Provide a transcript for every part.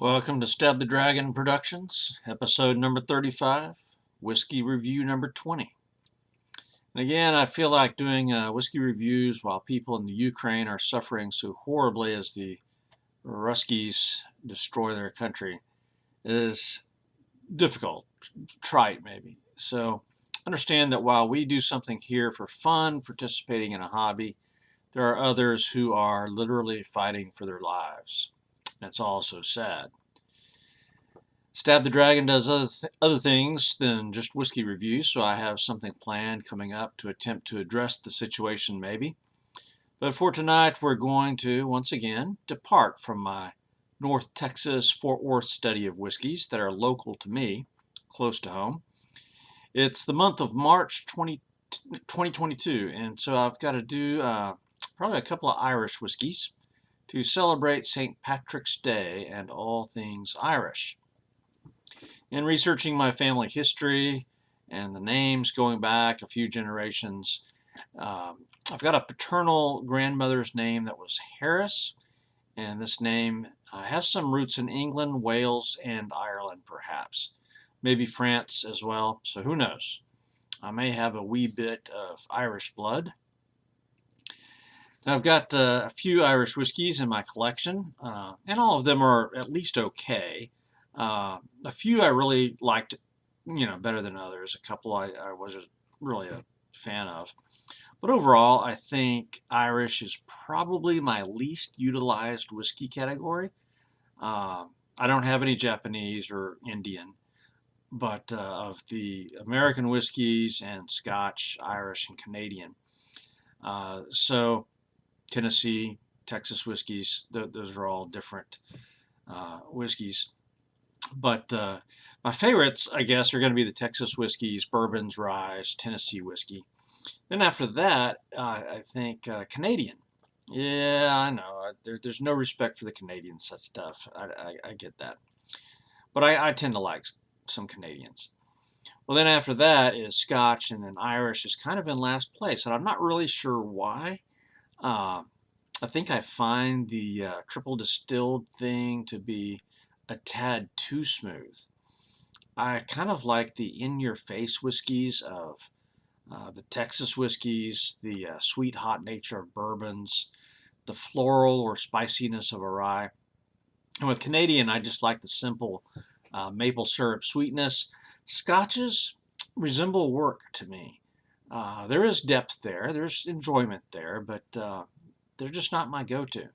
Welcome to StabtheDragon Productions, episode number 35, whiskey review number 20. And again, I feel like doing whiskey reviews while people in the Ukraine are suffering so horribly as the Ruskies destroy their country is difficult, trite maybe. So understand that while we do something here for fun, participating in a hobby, there are others who are literally fighting for their lives. And it's all so sad. StabtheDragon does other things than just whiskey reviews, so I have something planned coming up to attempt to address the situation maybe. But for tonight, we're going to, once again, depart from my North Texas Fort Worth study of whiskeys that are local to me, close to home. It's the month of March 2022, and so I've got to do probably a couple of Irish whiskeys to celebrate St. Patrick's Day and all things Irish. In researching my family history and the names going back a few generations, I've got a paternal grandmother's name that was Harris, and this name has some roots in England, Wales, and Ireland perhaps. Maybe France as well, so who knows. I may have a wee bit of Irish blood. Now, I've got a few Irish whiskeys in my collection, and all of them are at least okay. A few I really liked, better than others. A couple I wasn't really a fan of. But overall, I think Irish is probably my least utilized whiskey category. I don't have any Japanese or Indian, but of the American whiskeys and Scotch, Irish, and Canadian. So Tennessee, Texas whiskeys, those are all different whiskeys. But my favorites, I guess, are going to be the Texas whiskeys, bourbons, ryes, Tennessee whiskey. Then after that, I think Canadian. Yeah, I know. There's no respect for the Canadian such stuff. I get that. But I tend to like some Canadians. Well, then after that is Scotch, and then Irish is kind of in last place. And I'm not really sure why. I think I find the triple distilled thing to be a tad too smooth. I kind of like the in-your-face whiskeys of the Texas whiskeys, the sweet hot nature of bourbons, the floral or spiciness of a rye. And with Canadian, I just like the simple maple syrup sweetness. Scotches resemble work to me. There is depth there, there's enjoyment there, but they're just not my go-to.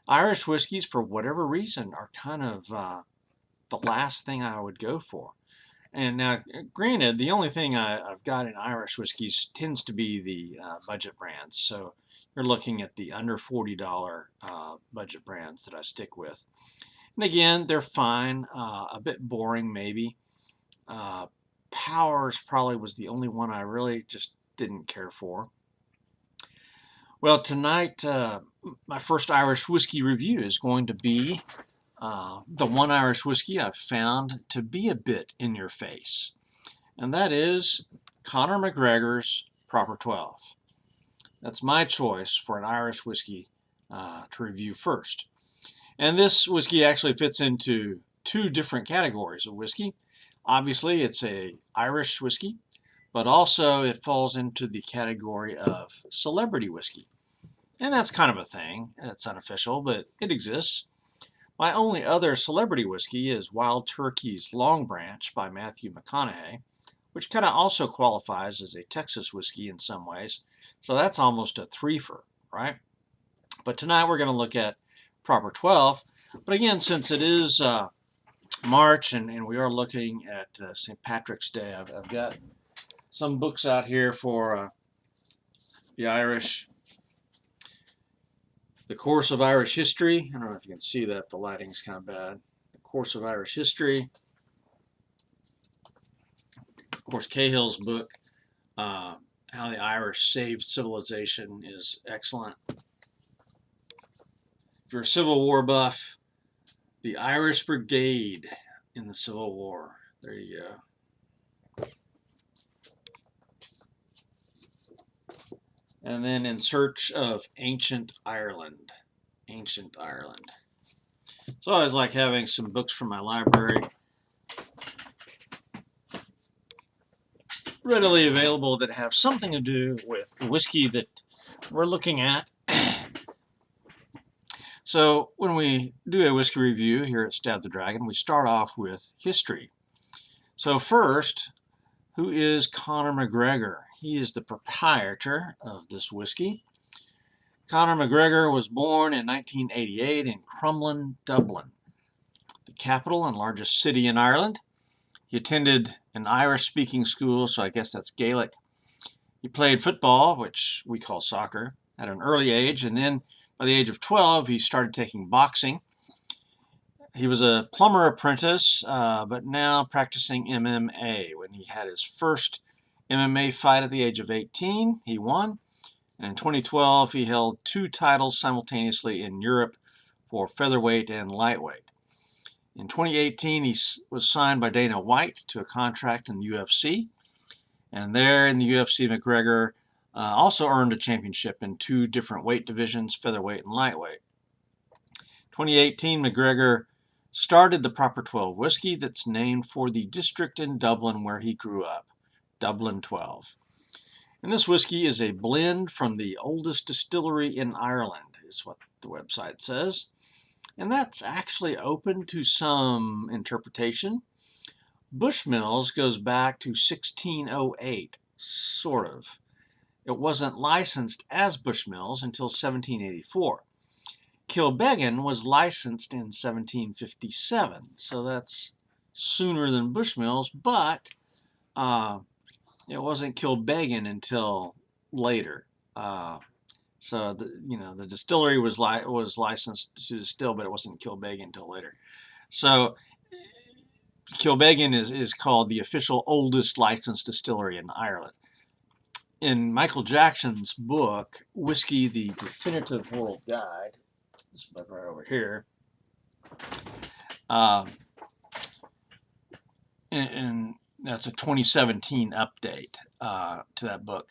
Irish whiskeys, for whatever reason, are kind of the last thing I would go for. And now, granted, the only thing I've got in Irish whiskeys tends to be the budget brands. So you're looking at the under $40 budget brands that I stick with. And again, they're fine, a bit boring maybe. Powers probably was the only one I really just didn't care for. Well, tonight, my first Irish whiskey review is going to be the one Irish whiskey I've found to be a bit in your face, and that is Conor McGregor's Proper 12. That's my choice for an Irish whiskey to review first. And this whiskey actually fits into two different categories of whiskey. Obviously, it's a Irish whiskey, but also it falls into the category of celebrity whiskey. And that's kind of a thing. It's unofficial, but it exists. My only other celebrity whiskey is Wild Turkey's Long Branch by Matthew McConaughey, which kind of also qualifies as a Texas whiskey in some ways. So that's almost a threefer, right? But tonight we're going to look at Proper 12. But again, since it is March and we are looking at St. Patrick's Day, I've got some books out here for the Irish. The Course of Irish History. I don't know if you can see that. The lighting's kind of bad. The Course of Irish History. Of course, Cahill's book, How the Irish Saved Civilization, is excellent. If you're a Civil War buff, The Irish Brigade in the Civil War. There you go. And then In Search of Ancient Ireland. Ancient Ireland. So I always like having some books from my library readily available that have something to do with the whiskey that we're looking at. So when we do a whiskey review here at Stab the Dragon, we start off with history. So first, who is Conor McGregor? He is the proprietor of this whiskey. Conor McGregor was born in 1988 in Crumlin, Dublin, the capital and largest city in Ireland. He attended an Irish-speaking school, so I guess that's Gaelic. He played football, which we call soccer, at an early age, and then by the age of 12, he started taking boxing. He was a plumber apprentice, but now practicing MMA. When he had his first MMA fight at the age of 18, he won. And in 2012, he held 2 titles simultaneously in Europe for featherweight and lightweight. In 2018, he was signed by Dana White to a contract in the UFC. And there in the UFC, McGregor also earned a championship in 2 different weight divisions, featherweight and lightweight. 2018, McGregor started the Proper 12 whiskey that's named for the district in Dublin where he grew up, Dublin 12. And this whiskey is a blend from the oldest distillery in Ireland, is what the website says. And that's actually open to some interpretation. Bushmills goes back to 1608, sort of. It wasn't licensed as Bushmills until 1784. Kilbeggan was licensed in 1757, so that's sooner than Bushmills, but it wasn't Kilbeggan until later. So the distillery was licensed to distill, but it wasn't Kilbeggan until later. So Kilbeggan is called the official oldest licensed distillery in Ireland. In Michael Jackson's book, Whiskey, the Definitive World Guide, this book right over here, and that's a 2017 update to that book.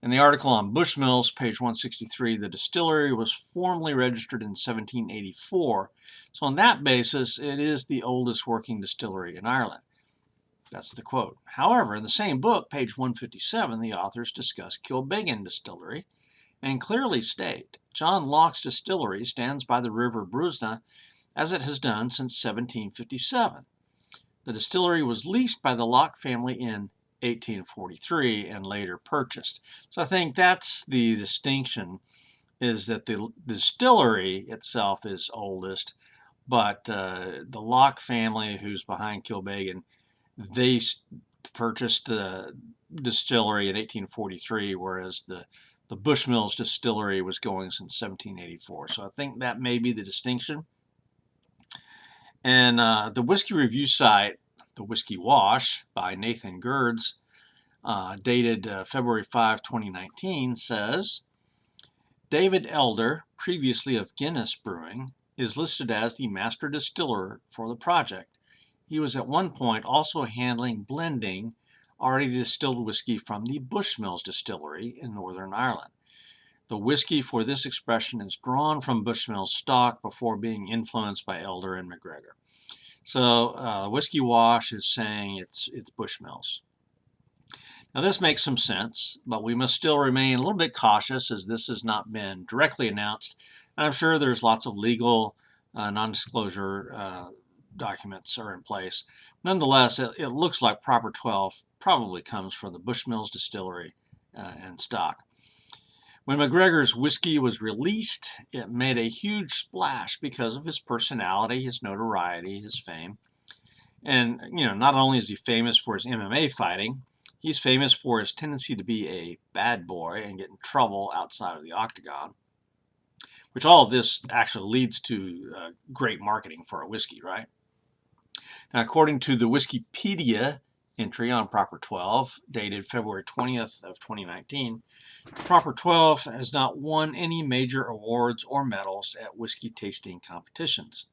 In the article on Bushmills, page 163, the distillery was formally registered in 1784. So on that basis, it is the oldest working distillery in Ireland. That's the quote. However, in the same book, page 157, the authors discuss Kilbeggan Distillery and clearly state, John Locke's distillery stands by the river Brusna as it has done since 1757. The distillery was leased by the Locke family in 1843 and later purchased. So I think that's the distinction, is that the distillery itself is oldest, but the Locke family, who's behind Kilbeggan, they purchased the distillery in 1843, whereas the Bushmills distillery was going since 1784. So I think that may be the distinction. And the whiskey review site, The Whiskey Wash by Nathan Gerds, dated February 5, 2019, says, David Elder, previously of Guinness Brewing, is listed as the master distiller for the project. He was at one point also handling blending already distilled whiskey from the Bushmills distillery in Northern Ireland. The whiskey for this expression is drawn from Bushmills stock before being influenced by Elder and McGregor. So Whiskey Wash is saying it's Bushmills. Now this makes some sense, but we must still remain a little bit cautious as this has not been directly announced. And I'm sure there's lots of legal non-disclosure documents are in place. Nonetheless, it looks like Proper 12 probably comes from the Bushmills distillery and stock. When McGregor's whiskey was released, it made a huge splash because of his personality, his notoriety, his fame. And, not only is he famous for his MMA fighting, he's famous for his tendency to be a bad boy and get in trouble outside of the octagon, which all of this actually leads to great marketing for a whiskey, right? Now, according to the Wikipedia entry on Proper 12, dated February 20th of 2019, Proper 12 has not won any major awards or medals at whiskey tasting competitions.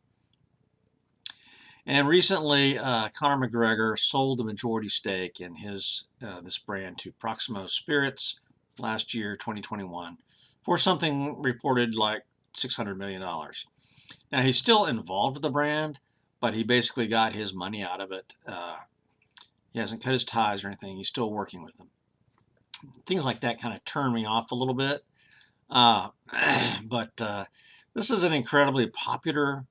And recently, Conor McGregor sold the majority stake in his this brand to Proximo Spirits last year, 2021, for something reported like $600 million. Now, he's still involved with the brand, but he basically got his money out of it. He hasn't cut his ties or anything. He's still working with them. Things like that kind of turn me off a little bit. Uh, but this is an incredibly popular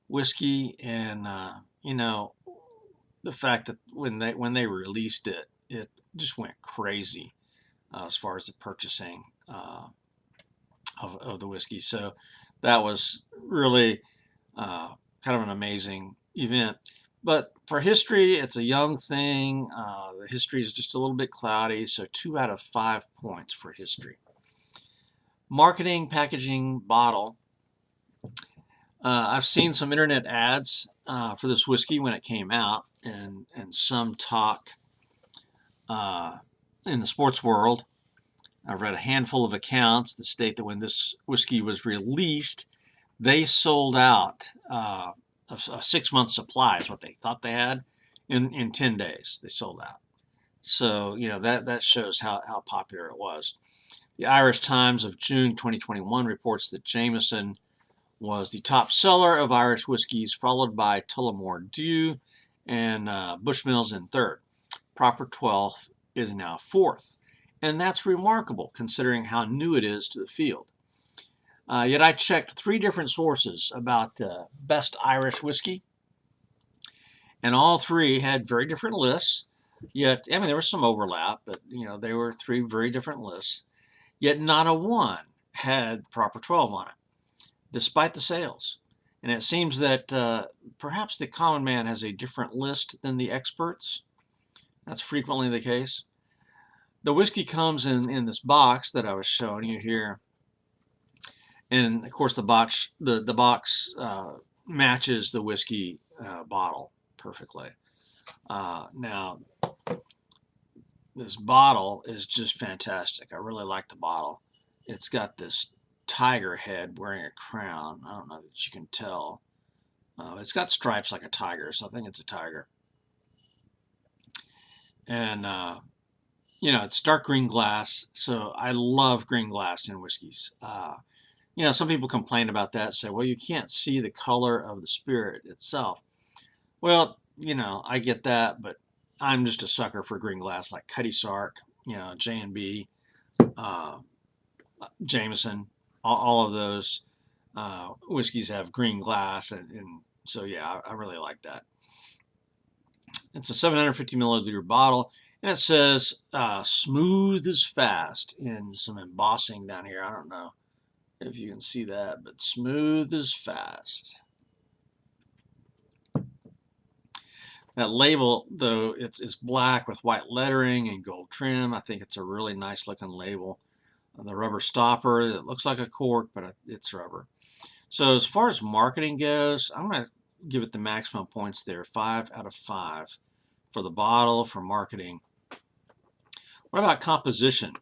whiskey, and you know, the fact that when they released it, it just went crazy as far as the purchasing of the whiskey. So that was really kind of an amazing event. But for history, it's a young thing. The history is just a little bit cloudy, so 2 out of 5 points for history. Marketing, packaging, bottle. I've seen some internet ads for this whiskey when it came out, and some talk in the sports world. I've read a handful of accounts that state that when this whiskey was released, they sold out a 6-month supply is what they thought they had. In 10 days, they sold out. So, you know, that shows how popular it was. The Irish Times of June 2021 reports that Jameson was the top seller of Irish whiskies, followed by Tullamore Dew and Bushmills in third. Proper 12 is now fourth. And that's remarkable considering how new it is to the field. Yet I checked 3 different sources about best Irish whiskey, and all 3 had very different lists. Yet, I mean, there was some overlap, but you know, they were 3 very different lists. Yet not a one had Proper 12 on it, despite the sales. And it seems that perhaps the common man has a different list than the experts. That's frequently the case. The whiskey comes in this box that I was showing you here. And of course, the box matches the whiskey bottle perfectly. Now, this bottle is just fantastic. I really like the bottle. It's got this tiger head wearing a crown. I don't know that you can tell. It's got stripes like a tiger, so I think it's a tiger. And you know, it's dark green glass, so I love green glass in whiskeys. You know, some people complain about that, say, well, you can't see the color of the spirit itself. Well, you know, I get that, but I'm just a sucker for green glass, like Cutty Sark, you know, J&B, Jameson, all of those whiskeys have green glass, and so yeah, I really like that. It's a 750 milliliter bottle, and it says smooth as fast in some embossing down here. I don't know if you can see that, but smooth as fast. That label, though, it's black with white lettering and gold trim. I think it's a really nice looking label. The rubber stopper, it looks like a cork, but it's rubber. So as far as marketing goes, I'm going to give it the maximum points there, 5 out of 5 for the bottle, for marketing. What about composition?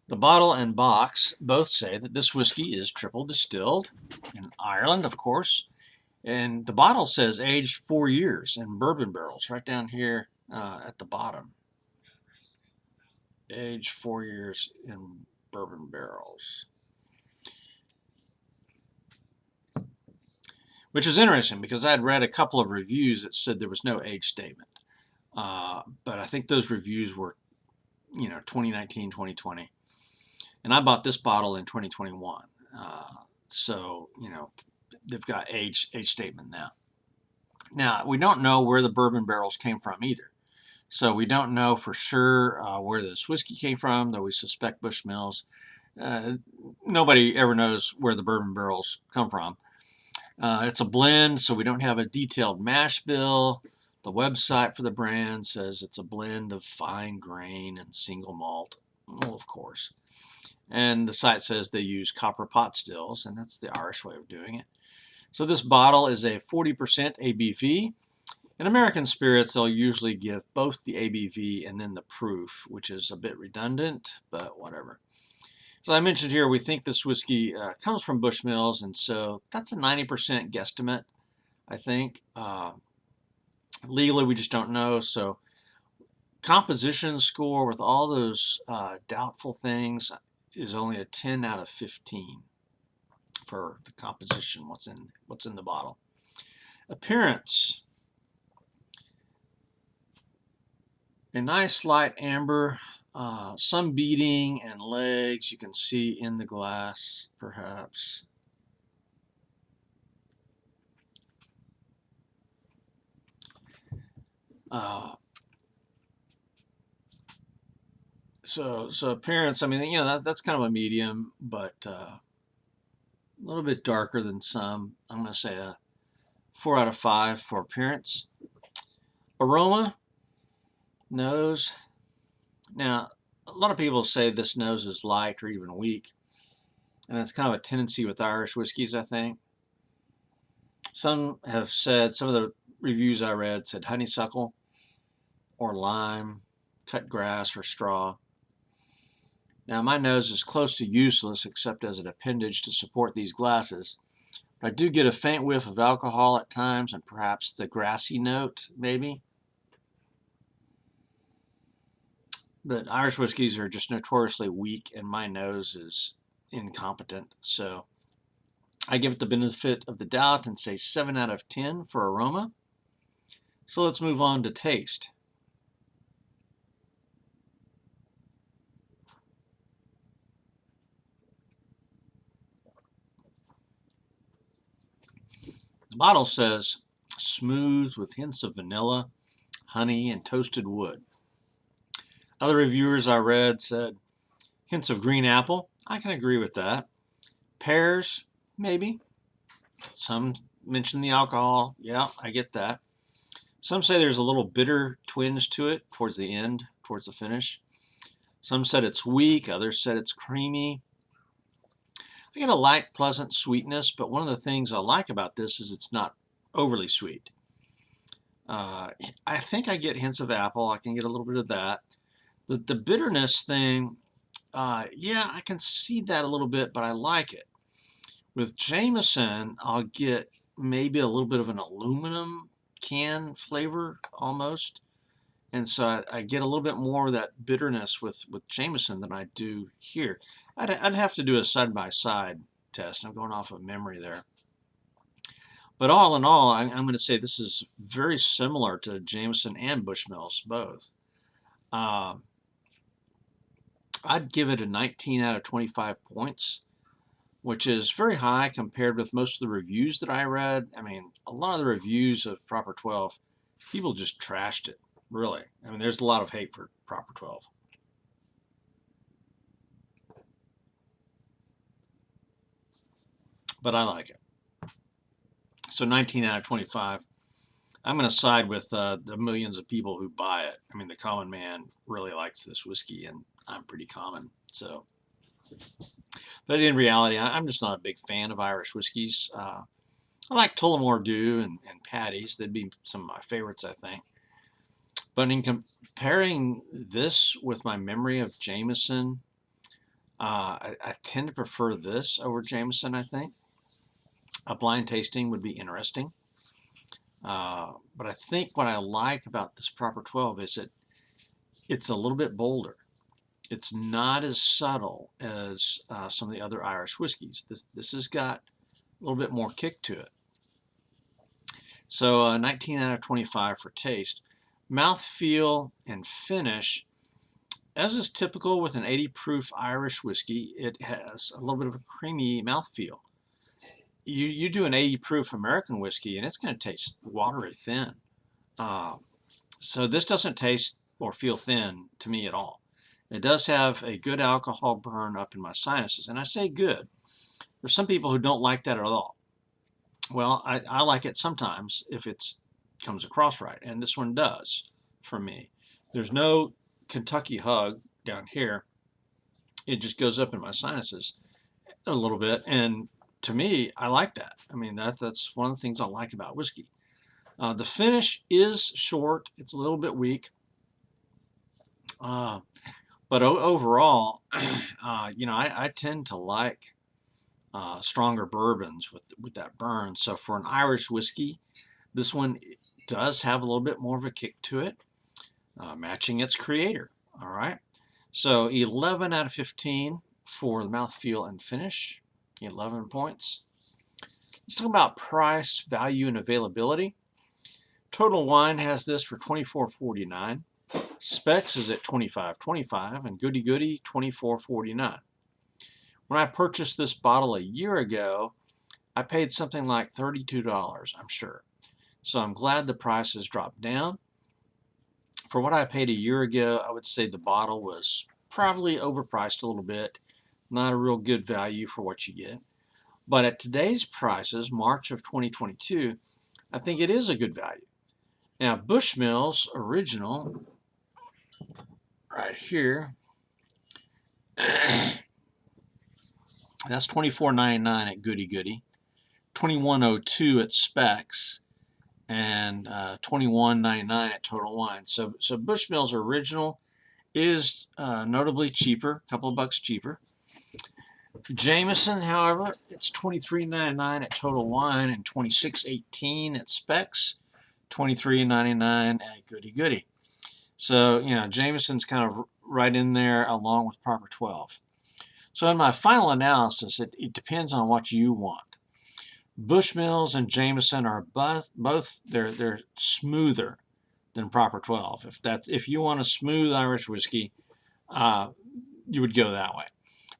The bottle and box both say that this whiskey is triple distilled in Ireland, of course. And the bottle says aged 4 years in bourbon barrels, right down here at the bottom. Aged 4 years in bourbon barrels. Which is interesting because I had read a couple of reviews that said there was no age statement. But I think those reviews were, you know, 2019, 2020. And I bought this bottle in 2021. So, you know, they've got age statement now. Now, we don't know where the bourbon barrels came from either. So we don't know for sure where this whiskey came from, though we suspect Bushmills. Nobody ever knows where the bourbon barrels come from. It's a blend, so we don't have a detailed mash bill. The website for the brand says it's a blend of fine grain and single malt. Well, of course. And the site says they use copper pot stills, and that's the Irish way of doing it. So this bottle is a 40% ABV. In American spirits, they'll usually give both the ABV and then the proof, which is a bit redundant, but whatever. As I mentioned here, we think this whiskey comes from Bushmills, and so that's a 90% guesstimate, I think. Legally, we just don't know. So composition score with all those doubtful things is only a 10 out of 15 for the composition, what's in the bottle. Appearance. A nice light amber, some beading and legs you can see in the glass, perhaps. So appearance, I mean, that's kind of a medium, but a little bit darker than some. I'm going to say a 4 out of 5 for appearance. Aroma, nose. Now, a lot of people say this nose is light or even weak, and that's kind of a tendency with Irish whiskeys, I think. Some have said, some of the reviews I read said honeysuckle or lime, cut grass or straw. Now, my nose is close to useless except as an appendage to support these glasses. But I do get a faint whiff of alcohol at times and perhaps the grassy note, maybe. But Irish whiskeys are just notoriously weak and my nose is incompetent. So I give it the benefit of the doubt and say 7 out of 10 for aroma. So let's move on to taste. The bottle says smooth with hints of vanilla, honey, and toasted wood. Other reviewers I read said hints of green apple. I can agree with that. Pears, maybe. Some mention the alcohol. Yeah, I get that. Some say there's a little bitter twinge to it towards the end, towards the finish. Some said it's weak. Others said it's creamy. I get a light, pleasant sweetness, but one of the things I like about this is it's not overly sweet. I think I get hints of apple. I can get a little bit of that. The bitterness thing, yeah, I can see that a little bit, but I like it. With Jameson, I'll get maybe a little bit of an aluminum can flavor almost. And so I get a little bit more of that bitterness with Jameson than I do here. I'd have to do a side-by-side test. I'm going off of memory there. But all in all, I'm going to say this is very similar to Jameson and Bushmills, both. I'd give it a 19 out of 25 points, which is very high compared with most of the reviews that I read. I mean, a lot of the reviews of Proper 12, people just trashed it, really. I mean, there's a lot of hate for Proper 12. But I like it. So 19 out of 25. I'm going to side with the millions of people who buy it. I mean, the common man really likes this whiskey, and I'm pretty common. So, but in reality, I'm just not a big fan of Irish whiskeys. I like Tullamore Dew and Paddy's. They'd be some of my favorites, I think. But in comparing this with my memory of Jameson, I tend to prefer this over Jameson, I think. A blind tasting would be interesting. But I think what I like about this Proper 12 is that it's a little bit bolder. It's not as subtle as some of the other Irish whiskeys. This has got a little bit more kick to it. So 19 out of 25 for taste. Mouthfeel and finish, as is typical with an 80 proof Irish whiskey, it has a little bit of a creamy mouthfeel. You do an 80 proof American whiskey and it's going to taste watery thin. So this doesn't taste or feel thin to me at all. It does have a good alcohol burn up in my sinuses, and I say good. There's some people who don't like that at all. Well, I like it sometimes if it comes across right, and this one does for me. There's no Kentucky hug down here. It just goes up in my sinuses a little bit, and to me, I like that. I mean, that's one of the things I like about whiskey. The finish is short. It's a little bit weak. But overall, I tend to like stronger bourbons with that burn. So for an Irish whiskey, this one does have a little bit more of a kick to it, matching its creator. All right. So 11 out of 15 for the mouthfeel and finish. 11 points. Let's talk about price, value, and availability. Total Wine has this for $24.49. Specs is at $25.25, and Goody Goody $24.49. When I purchased this bottle a year ago, I paid something like $32, I'm sure. So I'm glad the price has dropped down. For what I paid a year ago, I would say the bottle was probably overpriced a little bit. Not a real good value for what you get. But at today's prices, March of 2022, I think it is a good value. Now, Bushmills Original, right here, that's $24.99 at Goody Goody, $21.02 at Specs, and $21.99 at Total Wine. So Bushmills Original is notably cheaper, a couple of bucks cheaper. Jameson, however, it's $23.99 at Total Wine and $26.18 at Specs, $23.99 at Goody Goody. So, you know, Jameson's kind of right in there along with Proper 12. So in my final analysis, it depends on what you want. Bushmills and Jameson are both they're smoother than Proper 12. If you want a smooth Irish whiskey, you would go that way.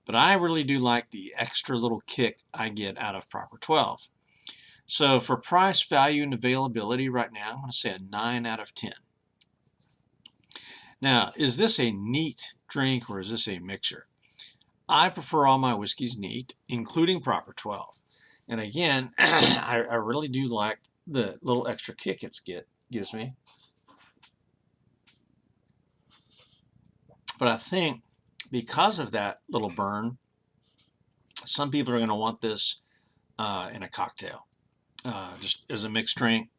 But I really do like the extra little kick I get out of Proper 12. So for price, value, and availability right now, I'm going to say a 9 out of 10. Now, is this a neat drink or is this a mixer? I prefer all my whiskeys neat, including Proper 12. And again, I really do like the little extra kick it gives me. But I think because of that little burn, some people are going to want this in a cocktail, just as a mixed drink.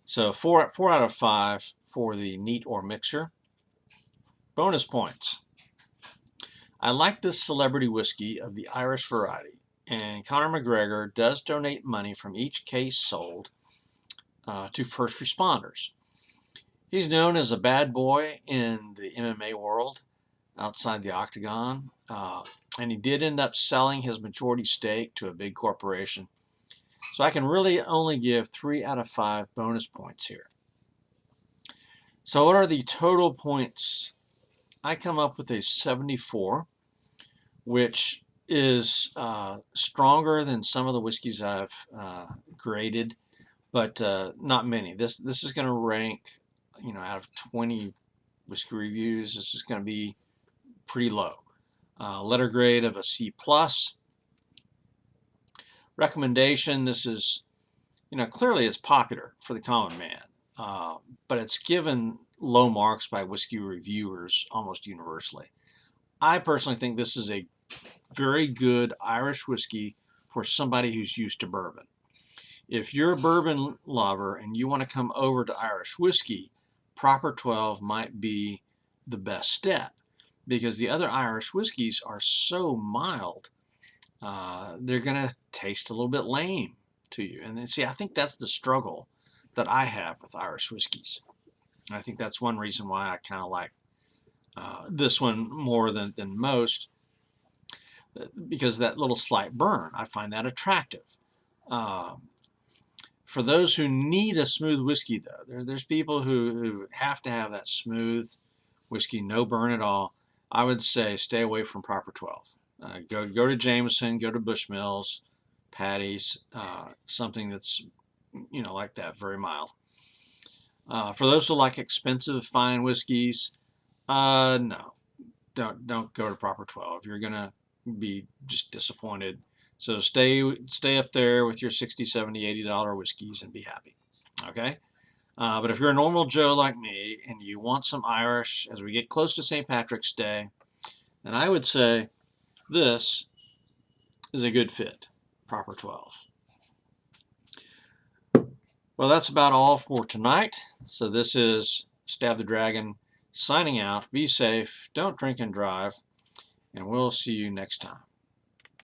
So 4 out of 5 for the neat or mixer. Bonus points. I like this celebrity whiskey of the Irish variety, and Conor McGregor does donate money from each case sold to first responders. He's known as a bad boy in the MMA world outside the octagon, and he did end up selling his majority stake to a big corporation. So I can really only give 3 out of 5 bonus points here. So what are the total points? I come up with a 74, which is stronger than some of the whiskeys I've graded, but not many. This is going to rank, you know, out of 20 whiskey reviews, this is going to be pretty low. Letter grade of a C+. Recommendation, this is, you know, clearly it's popular for the common man, but it's given low marks by whiskey reviewers almost universally. I personally think this is a very good Irish whiskey for somebody who's used to bourbon. If you're a bourbon lover and you want to come over to Irish whiskey, Proper 12 might be the best step, because the other Irish whiskeys are so mild, they're going to taste a little bit lame to you. And then, see, I think that's the struggle that I have with Irish whiskeys. And I think that's one reason why I kind of like this one more than most, because of that little slight burn. I find that attractive. For those who need a smooth whiskey, though, there's people who have to have that smooth whiskey, no burn at all. I would say stay away from Proper 12. Go to Jameson, go to Bushmills, Patty's, something that's, you know, like that, very mild. For those who like expensive, fine whiskeys, no, don't go to Proper 12. You're gonna be just disappointed. So stay up there with your $60, $70, $80 whiskeys and be happy. Okay. But if you're a normal Joe like me and you want some Irish as we get close to St. Patrick's Day, then I would say this is a good fit, Proper 12. Well, that's about all for tonight. So this is Stab the Dragon signing out. Be safe, don't drink and drive, and we'll see you next time.